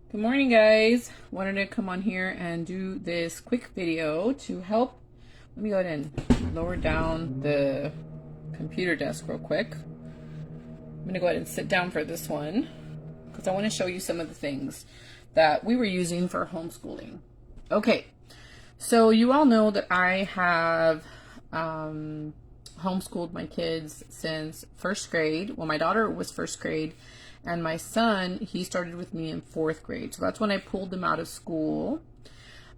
Good morning, guys. Wanted to come on here and do this quick video to help. Let me go ahead and lower down the computer desk real quick. I'm going to go ahead and sit down for this one because I want to show you some of the things that we were using for homeschooling. Okay, so you all know that I have homeschooled my kids since first grade. Well, my daughter was first grade. And my son, he started with me in fourth grade. So that's when I pulled him out of school.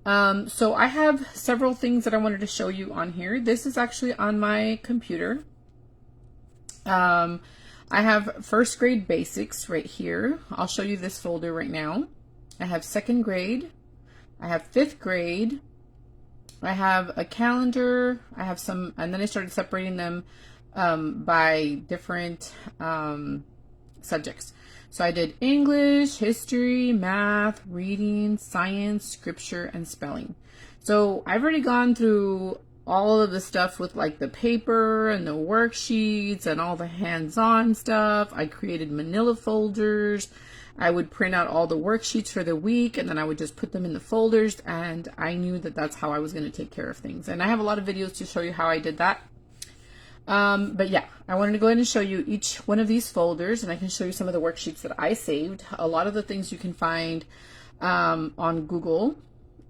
So I have several things that I wanted to show you on here. This is actually on my computer. I have first grade basics right here. I'll show you this folder right now. I have second grade. I have fifth grade. I have a calendar. I have some, and then I started separating them by different subjects. So I did English, history, math, reading, science, scripture, and spelling. So I've already gone through all of the stuff with like the paper and the worksheets and all the hands-on stuff. I created manila folders. I would print out all the worksheets for the week and then I would just put them in the folders, and I knew that that's how I was going to take care of things. And I have a lot of videos to show you how I did that. But yeah, I wanted to go ahead and show you each one of these folders, and I can show you some of the worksheets that I saved. A lot of the things you can find on Google.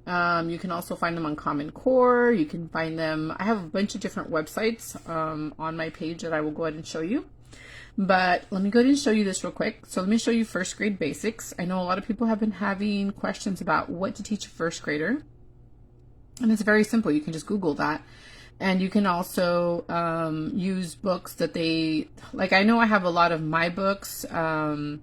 You can also find them on Common Core. You can find them. I have a bunch of different websites on my page that I will go ahead and show you. But let me go ahead and show you this real quick. So let me show you first grade basics. I know a lot of people have been having questions about what to teach a first grader. And it's very simple. You can just Google that. And you can also use books that they, like I know I have a lot of my books, a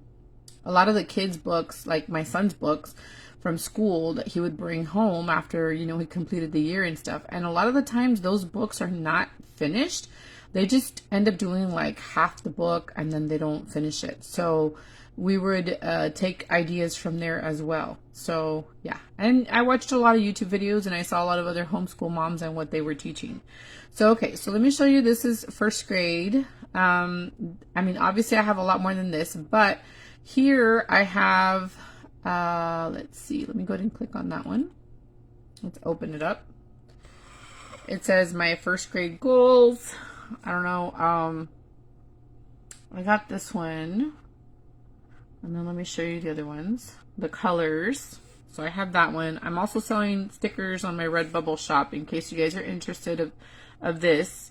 lot of the kids' books, like my son's books from school that he would bring home after, he completed the year and stuff. And a lot of the times those books are not finished. They just end up doing like half the book and then they don't finish it. So we would take ideas from there as well. So yeah, and I watched a lot of YouTube videos and I saw a lot of other homeschool moms and what they were teaching. So okay, so let me show you. This is first grade. I mean, obviously I have a lot more than this, but here I have, let's see, let me go ahead and click on that one. Let's open it up. It says my first grade goals. I don't know. I got this one. And then let me show you the other ones. The colors. So I have that one. I'm also selling stickers on my Redbubble shop in case you guys are interested of this.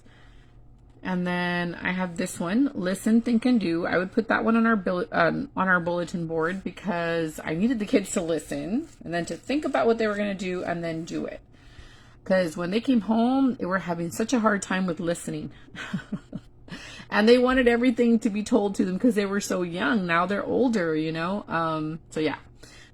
And then I have this one, Listen, Think, and Do. I would put that one on our bulletin board because I needed the kids to listen and then to think about what they were going to do and then do it. Because when they came home, they were having such a hard time with listening. And they wanted everything to be told to them because they were so young. Now they're older, So yeah.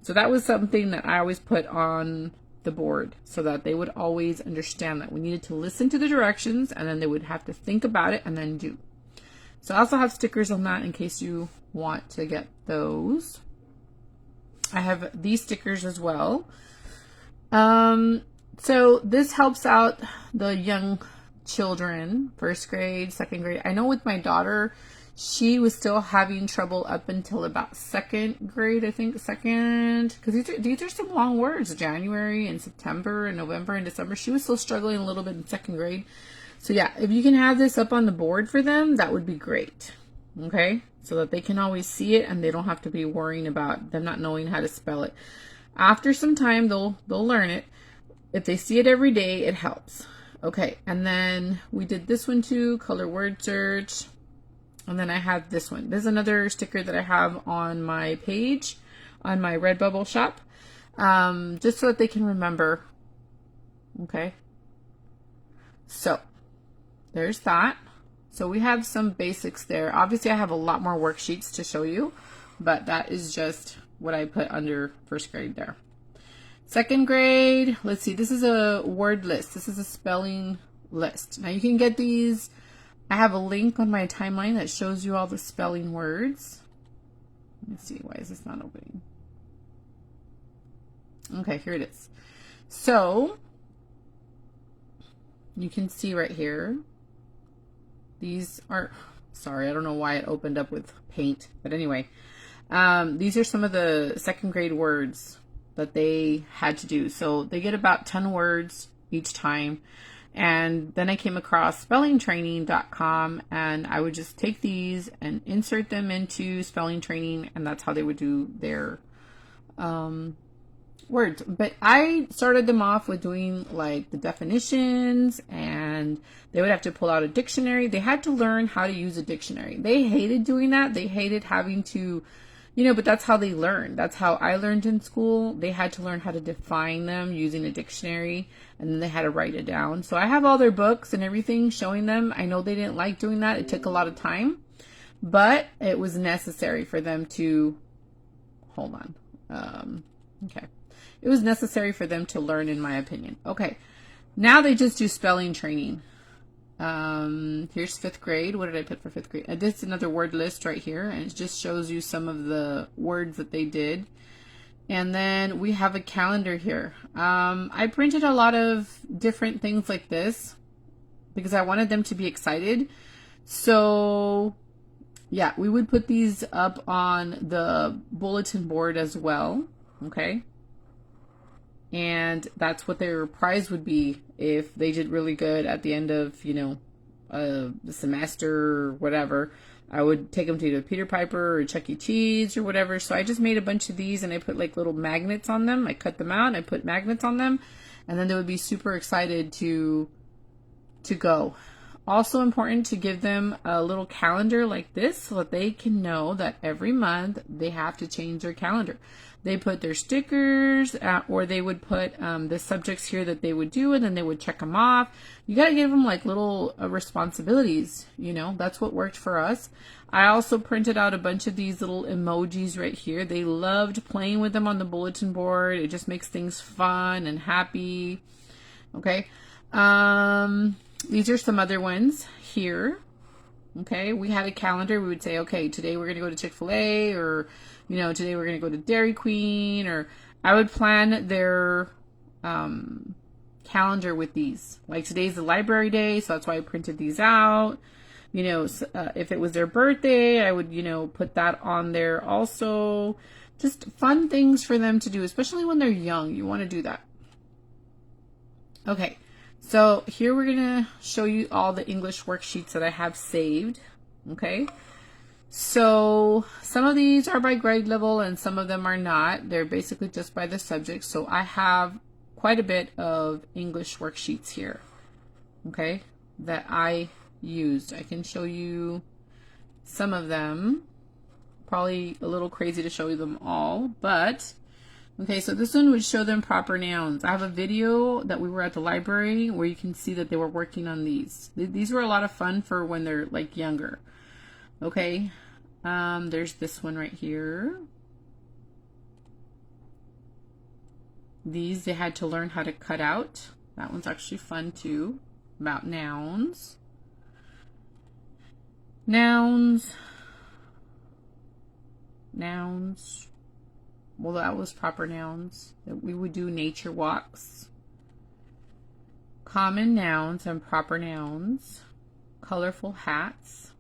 So that was something that I always put on the board so that they would always understand that we needed to listen to the directions and then they would have to think about it and then do. So I also have stickers on that in case you want to get those. I have these stickers as well. So this helps out the young children, first grade, second grade. I know with my daughter, she was still having trouble up until about second grade, I think, because these are some long words, January and September and November and December. She was still struggling a little bit in second grade. So yeah, if you can have this up on the board for them, that would be great. Okay, so that they can always see it and they don't have to be worrying about them not knowing how to spell it. After some time, they'll learn it. If they see it every day, it helps. Okay, and then we did this one too, color word search. And then I have this one. This is another sticker that I have on my page, on my Redbubble shop, just so that they can remember. Okay, so there's that. So we have some basics there. Obviously, I have a lot more worksheets to show you, but that is just what I put under first grade there. Second grade, let's see, this is a word list. This is a spelling list. Now you can get these. I have a link on my timeline that shows you all the spelling words. Let's see, why is this not opening? Okay, here it is. So you can see right here, these are, sorry, I don't know why it opened up with paint, but anyway, These are some of the second grade words that they had to do. So they get about 10 words each time. And then I came across spellingtraining.com, and I would just take these and insert them into spelling training, and that's how they would do their words. But I started them off with doing like the definitions, and they would have to pull out a dictionary. They had to learn how to use a dictionary. They hated doing that. They hated having to, but that's how they learned. That's how I learned in school. They had to learn how to define them using a dictionary, and then they had to write it down. So I have all their books and everything showing them. I know they didn't like doing that. It took a lot of time, but it was necessary for them to, hold on. Okay. It was necessary for them to learn, in my opinion. Okay. Now they just do spelling training. Here's 5th grade. What did I put for 5th grade? This is another word list right here, and it just shows you some of the words that they did. And then we have a calendar here. I printed a lot of different things like this because I wanted them to be excited. So yeah, we would put these up on the bulletin board as well. Okay. And that's what their prize would be if they did really good at the end of, the semester or whatever. I would take them to either Peter Piper or Chuck E. Cheese or whatever. So I just made a bunch of these, and I put like little magnets on them. I cut them out and I put magnets on them, and then they would be super excited to go. Also important to give them a little calendar like this so that they can know that every month they have to change their calendar. They put their stickers, or they would put the subjects here that they would do, and then they would check them off. You got to give them like little responsibilities, that's what worked for us. I also printed out a bunch of these little emojis right here. They loved playing with them on the bulletin board. It just makes things fun and happy. Okay. These are some other ones here. Okay. We had a calendar. We would say, okay, today we're going to go to Chick-fil-A, or today we're going to go to Dairy Queen, or I would plan their calendar with these. Like today's the library day, so that's why I printed these out. If it was their birthday, I would, put that on there also. Just fun things for them to do, especially when they're young. You want to do that. Okay, so here we're going to show you all the English worksheets that I have saved. Okay. So some of these are by grade level and some of them are not. They're basically just by the subject. So I have quite a bit of English worksheets here, okay, that I used. I can show you some of them. Probably a little crazy to show you them all, but okay, so this one would show them proper nouns. I have a video that we were at the library where you can see that they were working on these. These were a lot of fun for when they're like younger. Okay, there's this one right here. These they had to learn how to cut out. That one's actually fun too, about nouns. Nouns. Well, that was proper nouns. That we would do nature walks. Common nouns and proper nouns. Colorful hats.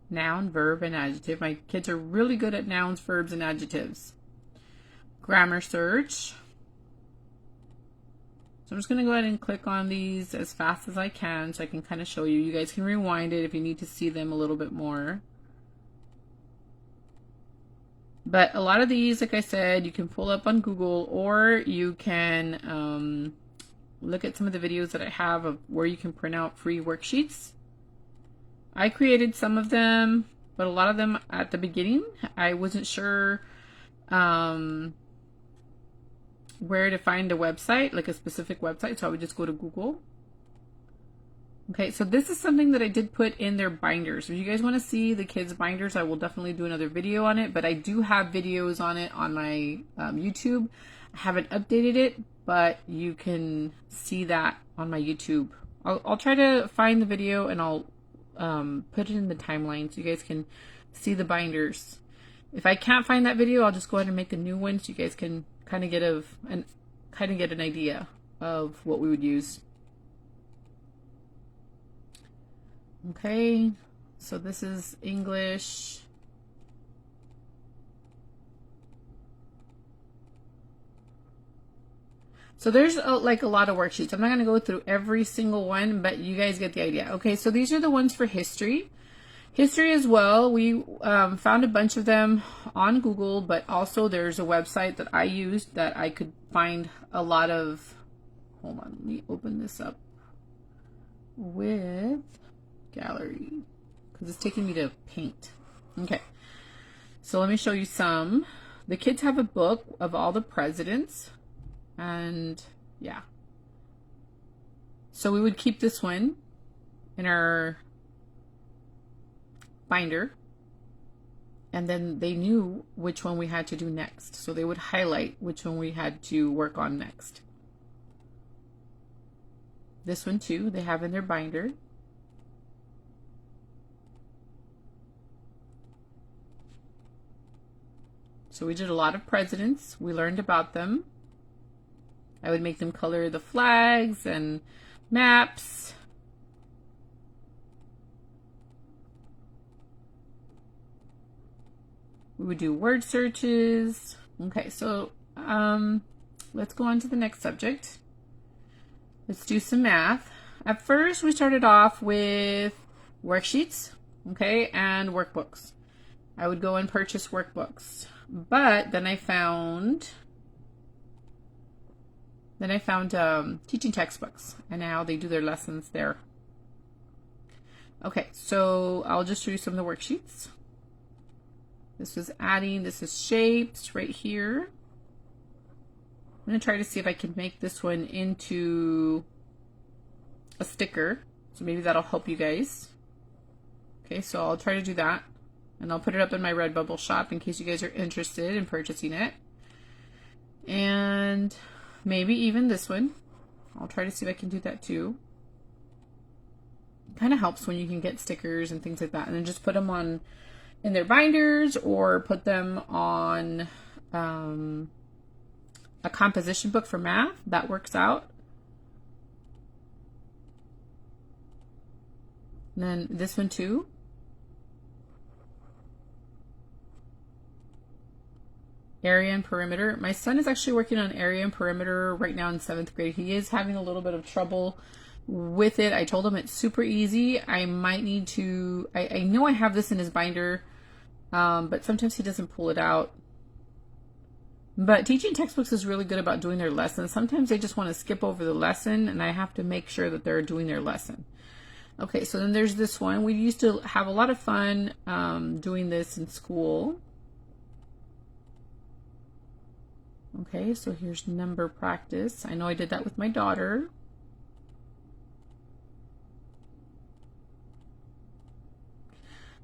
Noun, verb, and adjective. My kids are really good at nouns, verbs, and adjectives. Grammar search. So I'm just going to go ahead and click on these as fast as I can so I can kind of show you. You guys can rewind it if you need to see them a little bit more. But a lot of these, like I said, you can pull up on Google, or you can look at some of the videos that I have of where you can print out free worksheets. I created some of them, but a lot of them at the beginning, I wasn't sure where to find a website, like a specific website, so I would just go to Google. Okay, so this is something that I did put in their binders. If you guys want to see the kids' binders, I will definitely do another video on it, but I do have videos on it on my YouTube. I haven't updated it, but you can see that on my YouTube. I'll try to find the video and I'll put it in the timeline so you guys can see the binders. If I can't find that video, I'll just go ahead and make a new one so you guys can kind of get an idea of what we would use. Okay, so this is English. So there's like a lot of worksheets. I'm not going to go through every single one, but you guys get the idea. Okay, so these are the ones for history. History as well. We found a bunch of them on Google, but also there's a website that I used that I could find a lot of. Hold on, let me open this up with gallery because it's taking me to paint. Okay, so let me show you some. The kids have a book of all the presidents, and yeah. So we would keep this one in our binder, and then they knew which one we had to do next. So they would highlight which one we had to work on next. This one too, they have in their binder. So we did a lot of presidents. We learned about them. I would make them color the flags and maps. We would do word searches. Okay, so let's go on to the next subject. Let's do some math. At first, we started off with worksheets, okay, and workbooks. I would go and purchase workbooks, but then I found teaching textbooks, and now they do their lessons there. Okay, so I'll just show you some of the worksheets. This was adding, this is shapes right here. I'm going to try to see if I can make this one into a sticker. So maybe that'll help you guys. Okay, so I'll try to do that. And I'll put it up in my Redbubble shop in case you guys are interested in purchasing it. And maybe even this one. I'll try to see if I can do that too. It kind of helps when you can get stickers and things like that. And then just put them on in their binders or put them on a composition book for math. That works out. And then this one too. Area and perimeter. My son is actually working on area and perimeter right now in 7th grade. He is having a little bit of trouble with it. I told him it's super easy. I might need to, I know I have this in his binder, but sometimes he doesn't pull it out. But teaching textbooks is really good about doing their lessons. Sometimes they just want to skip over the lesson, and I have to make sure that they're doing their lesson. Okay, so then there's this one. We used to have a lot of fun doing this in school. Okay, so here's number practice. I know I did that with my daughter.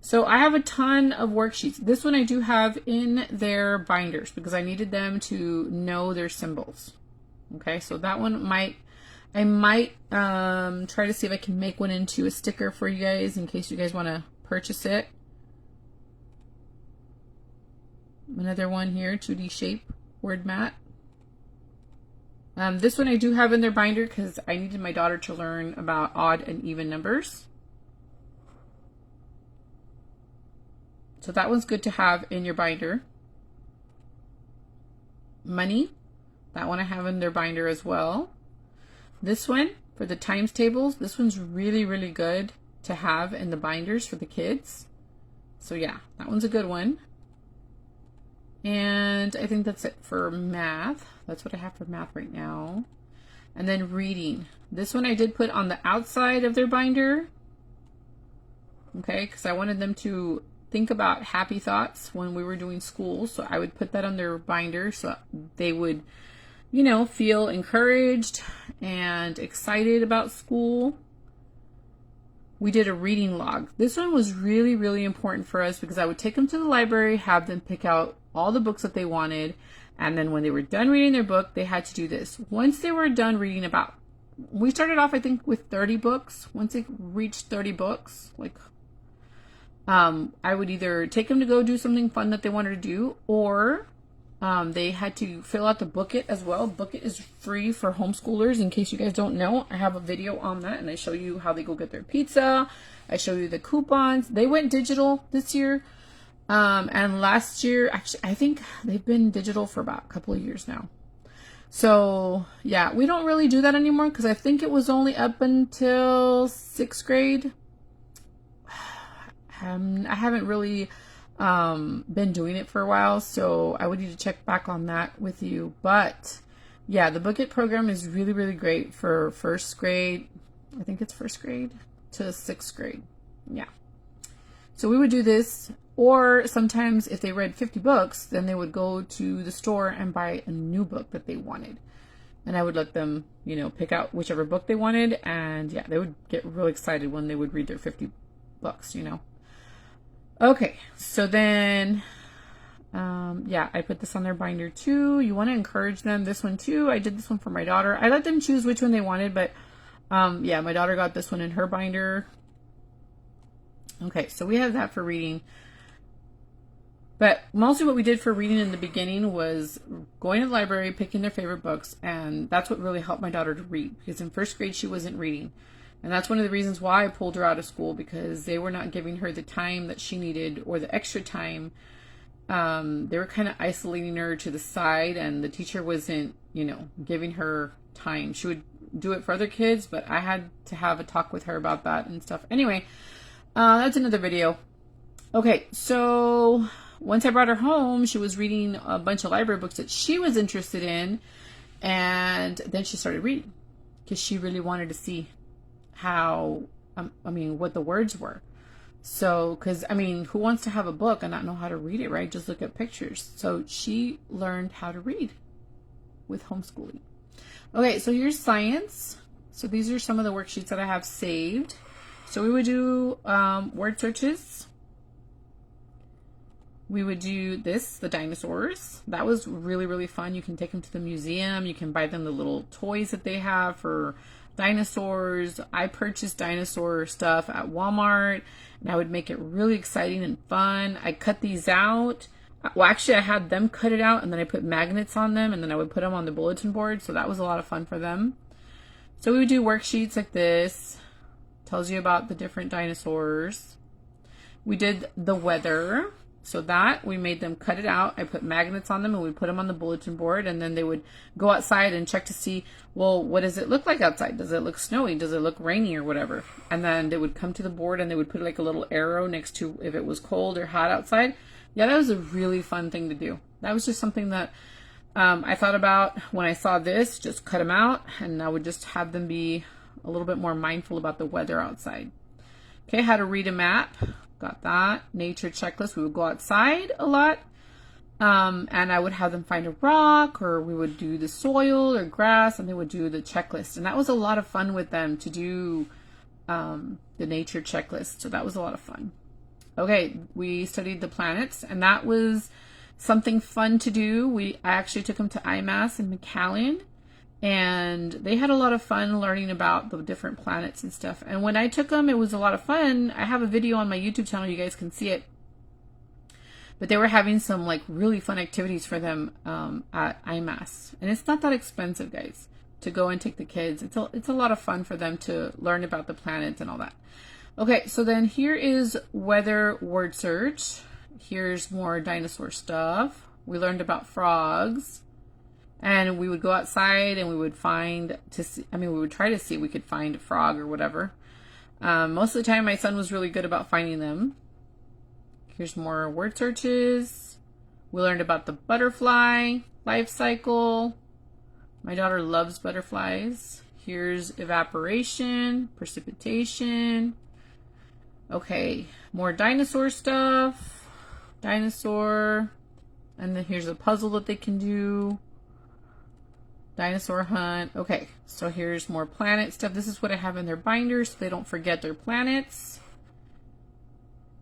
So I have a ton of worksheets. This one I do have in their binders because I needed them to know their symbols. Okay, so that one I might try to see if I can make one into a sticker for you guys in case you guys want to purchase it. Another one here, 2D shape word mat. This one I do have in their binder because I needed my daughter to learn about odd and even numbers. So that one's good to have in your binder. Money, that one I have in their binder as well. This one for the times tables, this one's really, really good to have in the binders for the kids. So yeah, that one's a good one. And I think that's it for math. That's what I have for math right now. And then reading. This one I did put on the outside of their binder. Okay, because I wanted them to think about happy thoughts when we were doing school. So I would put that on their binder so they would, you know, feel encouraged and excited about school. We did a reading log. This one was really, really important for us because I would take them to the library, have them pick out all the books that they wanted, and then when they were done reading their book, they had to do this. Once they were done reading about, we started off I think with 30 books. Once they reached 30 books, like I would either take them to go do something fun that they wanted to do, or they had to fill out the Bookit as well. Bookit is free for homeschoolers. In case you guys don't know, I have a video on that, and I show you how they go get their pizza. I show you the coupons. They went digital this year, and last year, actually, I think they've been digital for about a couple of years now. So yeah, we don't really do that anymore because I think it was only up until 6th grade. I haven't really been doing it for a while, so I would need to check back on that with you. But yeah, the Book It program is really, really great for 1st grade. I think it's 1st grade to 6th grade. Yeah. So we would do this, or sometimes if they read 50 books, then they would go to the store and buy a new book that they wanted. And I would let them, you know, pick out whichever book they wanted. And yeah, they would get really excited when they would read their 50 books, you know. Okay, so then, yeah, I put this on their binder too. You want to encourage them. This one too. I did this one for my daughter. I let them choose which one they wanted, but yeah, my daughter got this one in her binder. Okay, so we have that for reading. But mostly what we did for reading in the beginning was going to the library, picking their favorite books, and that's what really helped my daughter to read, because in 1st grade she wasn't reading. And that's one of the reasons why I pulled her out of school, because they were not giving her the time that she needed or the extra time. They were kind of isolating her to the side, and the teacher wasn't, you know, giving her time. She would do it for other kids, but I had to have a talk with her about that and stuff. Anyway, that's another video. Okay, so once I brought her home, she was reading a bunch of library books that she was interested in, and then she started reading because she really wanted to see how, what the words were. So, because, who wants to have a book and not know how to read it, right? Just look at pictures. So she learned how to read with homeschooling. Okay, so here's science. So these are some of the worksheets that I have saved. So we would do word searches. We would do this, the dinosaurs. That was really, really fun. You can take them to the museum. You can buy them the little toys that they have for dinosaurs. I purchased dinosaur stuff at Walmart, and I would make it really exciting and fun. I cut these out. Well, actually, I had them cut it out, and then I put magnets on them, and then I would put them on the bulletin board, so that was a lot of fun for them. So we would do worksheets like this. Tells you about the different dinosaurs. We did the weather. So that, we made them cut it out. I put magnets on them, and we put them on the bulletin board, and then they would go outside and check to see, well, what does it look like outside? Does it look snowy? Does it look rainy or whatever? And then they would come to the board, and they would put like a little arrow next to if it was cold or hot outside. Yeah, that was a really fun thing to do. That was just something that I thought about when I saw this, just cut them out, and I would just have them be a little bit more mindful about the weather outside. Okay, how to read a map. Got that. Nature checklist. We would go outside a lot. And I would have them find a rock, or we would do the soil or grass, and they would do the checklist. And that was a lot of fun with them to do the nature checklist. So that was a lot of fun. Okay, we studied the planets, and that was something fun to do. I actually took them to IMAS in McAllen, and they had a lot of fun learning about the different planets and stuff. And when I took them, it was a lot of fun. I have a video on my YouTube channel. You guys can see it. But they were having some like really fun activities for them at IMAS. And it's not that expensive, guys, to go and take the kids. It's a lot of fun for them to learn about the planets and all that. Okay, so then here is weather word search. Here's more dinosaur stuff. We learned about frogs. And we would go outside and we would we would try to see if we could find a frog or whatever. Most of the time, my son was really good about finding them. Here's more word searches. We learned about the butterfly life cycle. My daughter loves butterflies. Here's evaporation, precipitation. Okay, more dinosaur stuff. Dinosaur. And then here's a puzzle that they can do. Dinosaur hunt. Okay, so here's more planet stuff. This is what I have in their binders so they don't forget their planets.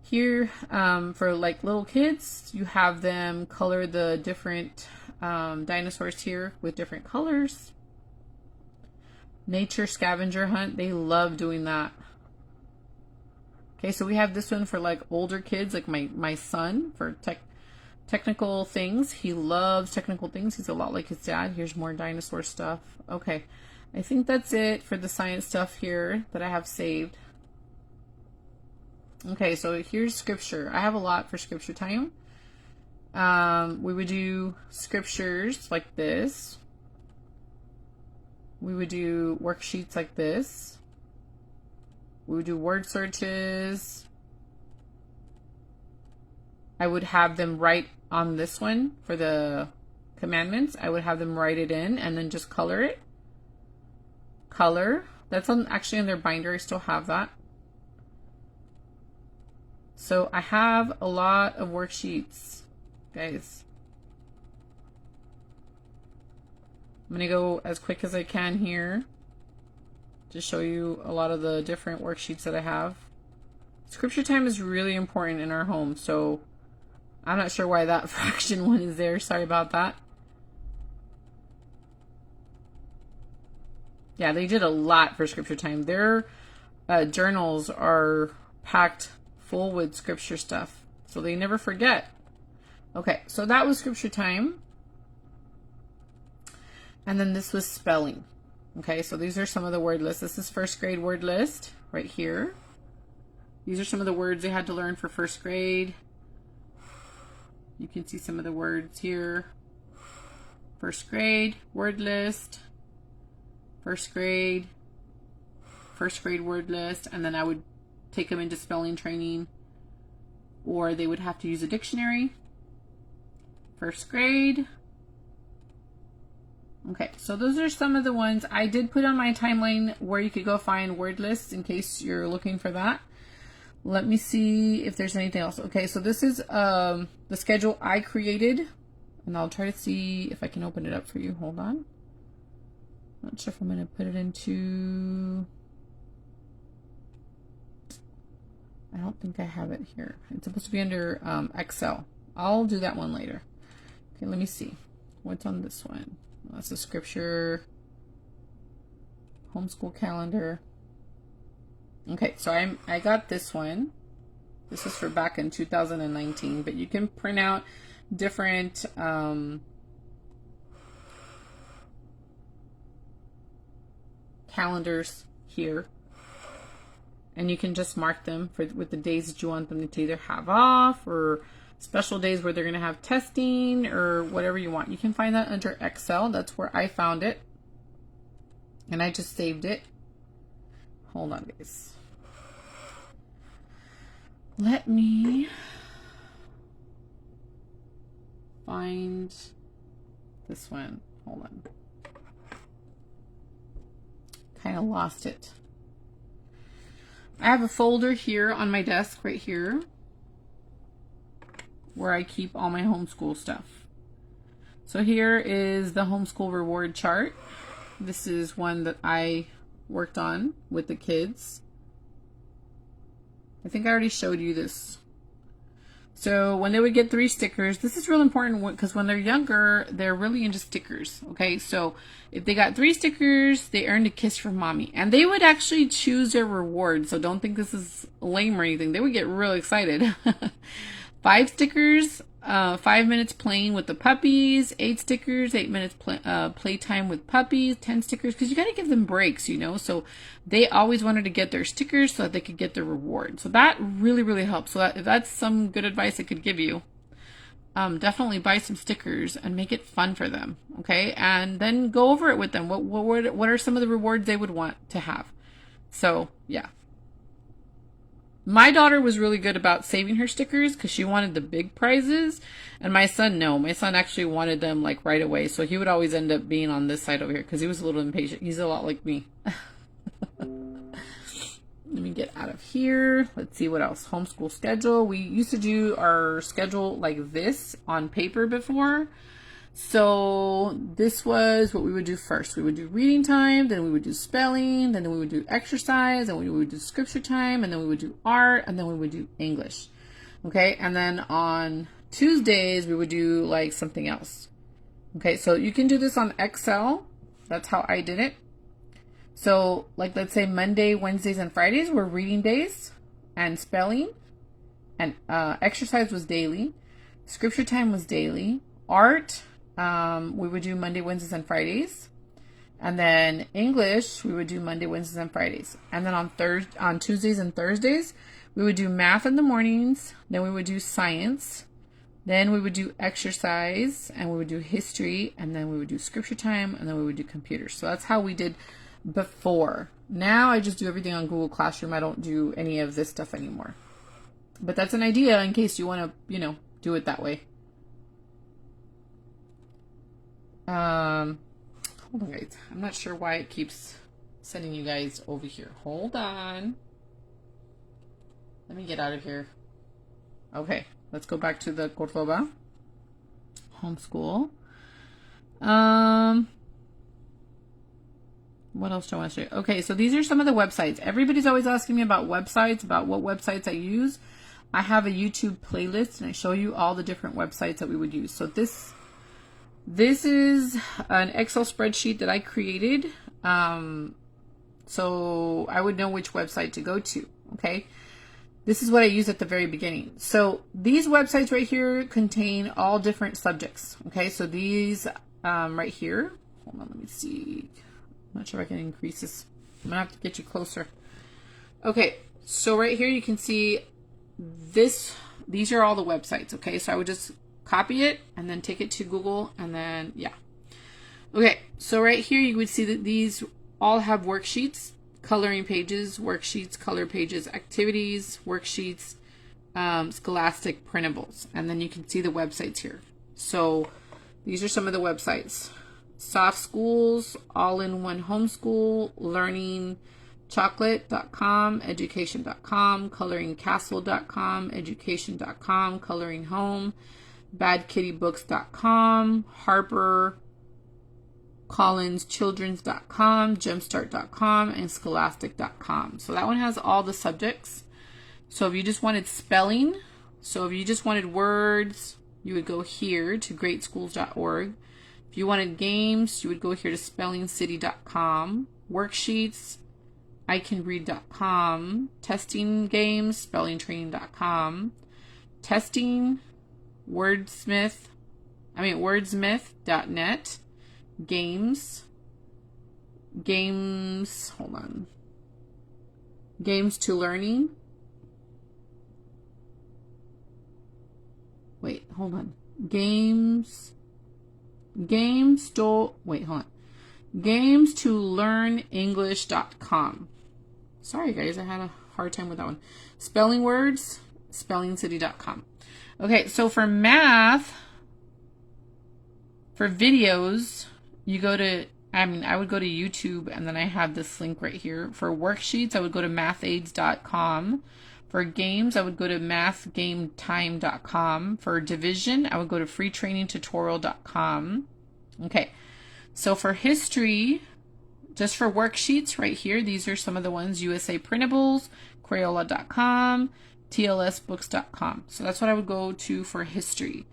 Here, for like little kids, you have them color the different dinosaurs here with different colors. Nature scavenger hunt. They love doing that. Okay, so we have this one for like older kids, like my son, for technical things. He loves technical things. He's a lot like his dad. Here's more dinosaur stuff. Okay, I think that's it for the science stuff here that I have saved. Okay, so here's scripture. I have a lot for scripture time. We would do scriptures like this. we would do worksheets like this. We would do word searches. I would have them write on this one for the commandments. I would have them write it in and then just color it. Color. That's actually in their binder. I still have that. So I have a lot of worksheets, guys. I'm going to go as quick as I can here to show you a lot of the different worksheets that I have. Scripture time is really important in our home, so I'm not sure why that fraction one is there. Sorry about that. Yeah, they did a lot for scripture time. Their journals are packed full with scripture stuff, so they never forget. Okay, so that was scripture time. And then this was spelling. Okay, so these are some of the word lists. This is first grade word list right here. These are some of the words they had to learn for first grade. You can see some of the words here. First grade word list. First grade word list, and then I would take them into spelling training, or they would have to use a dictionary. First grade. Okay, so those are some of the ones I did put on my timeline where you could go find word lists in case you're looking for that. Let me see if there's anything else. Okay, so this is the schedule I created, and I'll try to see if I can open it up for you. Hold on. Not sure if I'm going to put it into... I don't think I have it here. It's supposed to be under Excel. I'll do that one later. Okay, let me see. What's on this one? That's a scripture. Homeschool calendar. Okay, so I got this one. This is for back in 2019, but you can print out different calendars here, and you can just mark them with the days that you want them to either have off or special days where they're going to have testing or whatever you want. You can find that under Excel. That's where I found it, and I just saved it. Hold on, guys. Let me find this one. Hold on. Kind of lost it. I have a folder here on my desk right here where I keep all my homeschool stuff. So here is the homeschool reward chart. This is one that I worked on with the kids. I think I already showed you this. So when they would get 3 stickers, this is real important because when they're younger, they're really into stickers. Okay, so if they got 3 stickers, they earned a kiss from mommy. And they would actually choose their reward. So don't think this is lame or anything. They would get real excited. 5 stickers, 5 minutes playing with the puppies. 8 stickers, 8 minutes playtime with puppies. 10 stickers, because you got to give them breaks, you know. So they always wanted to get their stickers so that they could get their reward. So that really, really helps. So if that's some good advice I could give you, definitely buy some stickers and make it fun for them. Okay, and then go over it with them. What are some of the rewards they would want to have? So yeah. My daughter was really good about saving her stickers because she wanted the big prizes. And my son, no. My son actually wanted them like right away. So he would always end up being on this side over here because he was a little impatient. He's a lot like me. Let me get out of here. Let's see what else. Homeschool schedule. We used to do our schedule like this on paper before. So this was what we would do first. We would do reading time, then we would do spelling, then we would do exercise, and we would do scripture time, and then we would do art, and then we would do English. Okay, and then on Tuesdays, we would do like something else. Okay, so you can do this on Excel. That's how I did it. So like let's say Monday, Wednesdays, and Fridays were reading days and spelling, and exercise was daily. Scripture time was daily. Art, we would do Monday, Wednesdays, and Fridays. And then English, we would do Monday, Wednesdays, and Fridays. And then on Tuesdays and Thursdays, we would do math in the mornings. Then we would do science. Then we would do exercise, and we would do history, and then we would do scripture time, and then we would do computers. So that's how we did before. Now I just do everything on Google Classroom. I don't do any of this stuff anymore. But that's an idea in case you want to, do it that way. Hold on, guys. I'm not sure why it keeps sending you guys over here. Hold on. Let me get out of here. Okay, let's go back to the Cordoba homeschool. What else do I want to show you? Okay, so these are some of the websites. Everybody's always asking me about websites, about what websites I use. I have a YouTube playlist, and I show you all the different websites that we would use. So this is an Excel spreadsheet that I created. So I would know which website to go to, okay? This is what I use at the very beginning. So these websites right here contain all different subjects, okay? So these right here, hold on, let me see. I'm not sure if I can increase this. I'm gonna have to get you closer. Okay, so right here you can see these are all the websites, okay? So I would just copy it and then take it to Google, and then, yeah. Okay, so right here you would see that these all have worksheets, coloring pages, worksheets, color pages, activities, worksheets, scholastic printables, and then you can see the websites here. So these are some of the websites. Soft Schools, All-in-One Homeschool, Learning, Chocolate.com, Education.com, ColoringCastle.com, Education.com, Coloring Home, BadKittyBooks.com, Harper Collins Children's.com, Jumpstart.com, and Scholastic.com. So that one has all the subjects. So if you just wanted spelling, so if you just wanted words, you would go here to greatschools.org. If you wanted games, you would go here to spellingcity.com. Worksheets, iCanRead.com. Testing games, spellingtraining.com. Testing, wordsmith.net. Games, hold on. Games to learning. Wait, hold on. Games to learnenglish.com. Sorry guys, I had a hard time with that one. Spelling words, spellingcity.com. Okay, so for math, for videos, you go to, I would go to YouTube, and then I have this link right here. For worksheets, I would go to mathaids.com. For games, I would go to mathgametime.com. For division, I would go to freetrainingtutorial.com. Okay, so for history, just for worksheets right here, these are some of the ones: USA Printables, Crayola.com, TLSbooks.com. So that's what I would go to for history.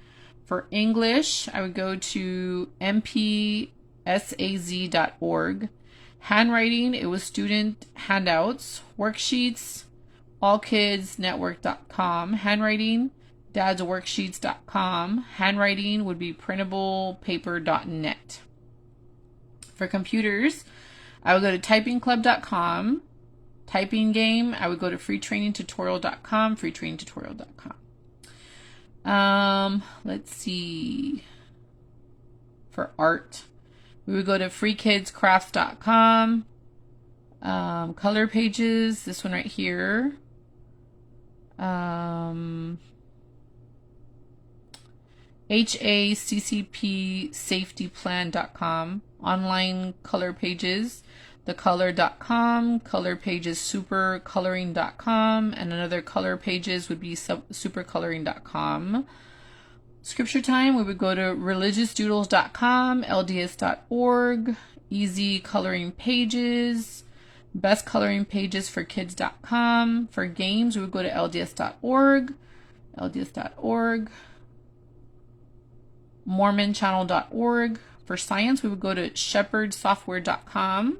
For English, I would go to mpsaz.org. Handwriting, it was student handouts. Worksheets, allkidsnetwork.com. Handwriting, dadsworksheets.com. Handwriting would be printablepaper.net. For computers, I would go to typingclub.com. Typing game, I would go to freetrainingtutorial.com, freetrainingtutorial.com. Let's see. For art, we would go to freekidscrafts.com. Color pages, this one right here. HACCPsafetyplan.com. Online color pages, thecolor.com, color pages supercoloring.com, and another color pages would be supercoloring.com. Scripture time, we would go to religiousdoodles.com, lds.org, easy coloring pages, best coloring pages for kids.com. For games, we would go to lds.org, mormonchannel.org. For science, we would go to shepherdsoftware.com.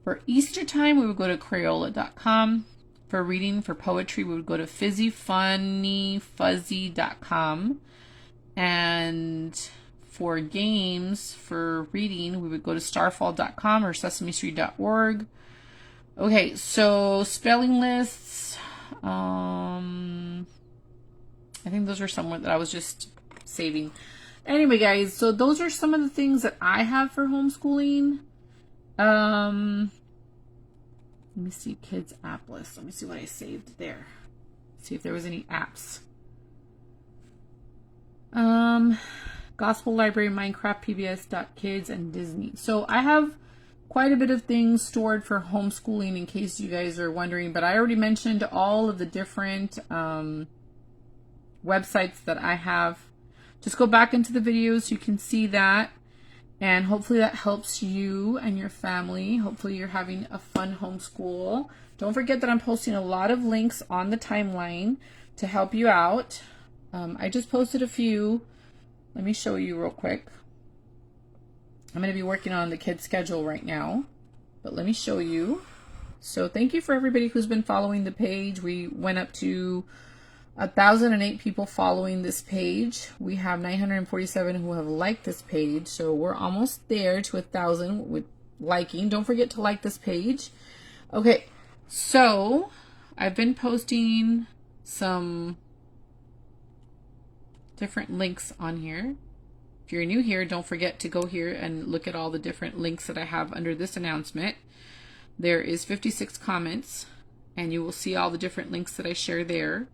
For Easter time, we would go to Crayola.com. For reading, for poetry, we would go to fizzyfunnyfuzzy.com. And for games, for reading, we would go to starfall.com or sesamestreet.org. Okay, so spelling lists. I think those are somewhat that I was just saving. Anyway, guys, so those are some of the things that I have for homeschooling. Let me see, kids app list. Let me see what I saved there. See if there was any apps. Gospel Library, Minecraft, PBS.Kids, and Disney. So I have quite a bit of things stored for homeschooling in case you guys are wondering, but I already mentioned all of the different websites that I have. Just go back into the videos so you can see that, and hopefully that helps you and your family. Hopefully you're having a fun homeschool. Don't forget that I'm posting a lot of links on the timeline to help you out. I just posted a few. Let me show you real quick. I'm going to be working on the kids' schedule right now, but let me show you. So thank you for everybody who's been following the page. We went up to 1,008 people following this page. We have 947 who have liked this page, so we're almost there to 1,000 with liking. Don't forget to like this page. Okay, so I've been posting some different links on here. If you're new here, don't forget to go here and look at all the different links that I have under this announcement. There is 56 comments, and you will see all the different links that I share there.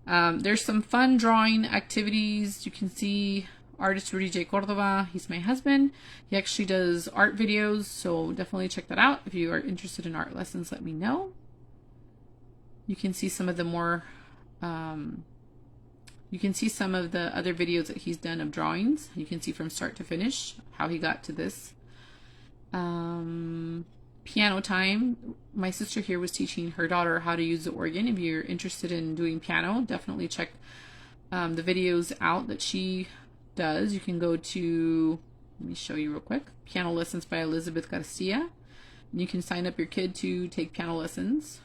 There's some fun drawing activities. You can see artist Rudy J. Cordova. He's my husband. He actually does art videos, so definitely check that out. If you are interested in art lessons, let me know. You can see some of the more you can see some of the other videos that he's done of drawings. You can see from start to finish how he got to this. Piano time. My sister here was teaching her daughter how to use the organ. If you're interested in doing piano, definitely check the videos out that she does. You can go to, let me show you real quick, Piano Lessons by Elizabeth Garcia. And you can sign up your kid to take piano lessons.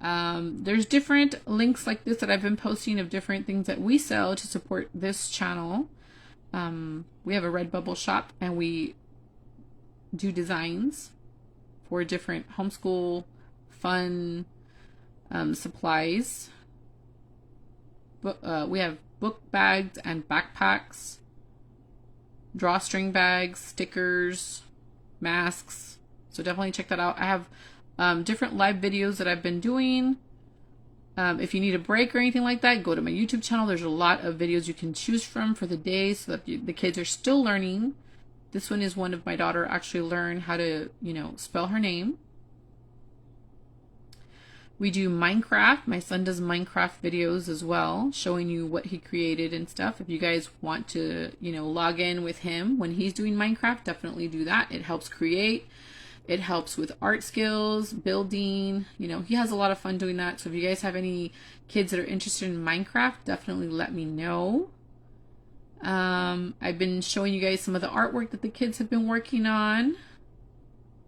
There's different links like this that I've been posting of different things that we sell to support this channel. We have a Redbubble shop, and we do designs for different homeschool fun supplies. We have book bags and backpacks, drawstring bags, stickers, masks. So definitely check that out. I have different live videos that I've been doing. If you need a break or anything like that, go to my YouTube channel. There's a lot of videos you can choose from for the day so that the kids are still learning. This one is one of my daughter actually learned how to, spell her name. We do Minecraft. My son does Minecraft videos as well, showing you what he created and stuff. If you guys want to, log in with him when he's doing Minecraft, definitely do that. It helps create. It helps with art skills, building. He has a lot of fun doing that. So if you guys have any kids that are interested in Minecraft, definitely let me know. I've been showing you guys some of the artwork that the kids have been working on.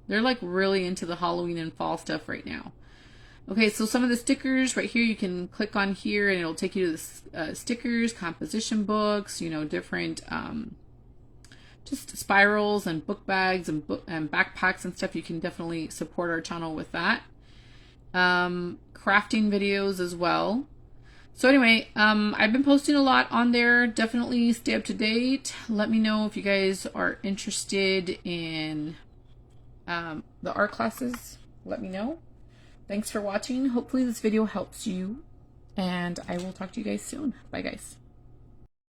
They're like really into the Halloween and fall stuff right now. Okay, so some of the stickers right here, you can click on here and it'll take you to the stickers, composition books, different just spirals and book bags and backpacks and stuff. You can definitely support our channel with that. Crafting videos as well. So anyway, I've been posting a lot on there. Definitely stay up to date. Let me know if you guys are interested in the art classes. Let me know. Thanks for watching. Hopefully this video helps you, and I will talk to you guys soon. Bye guys.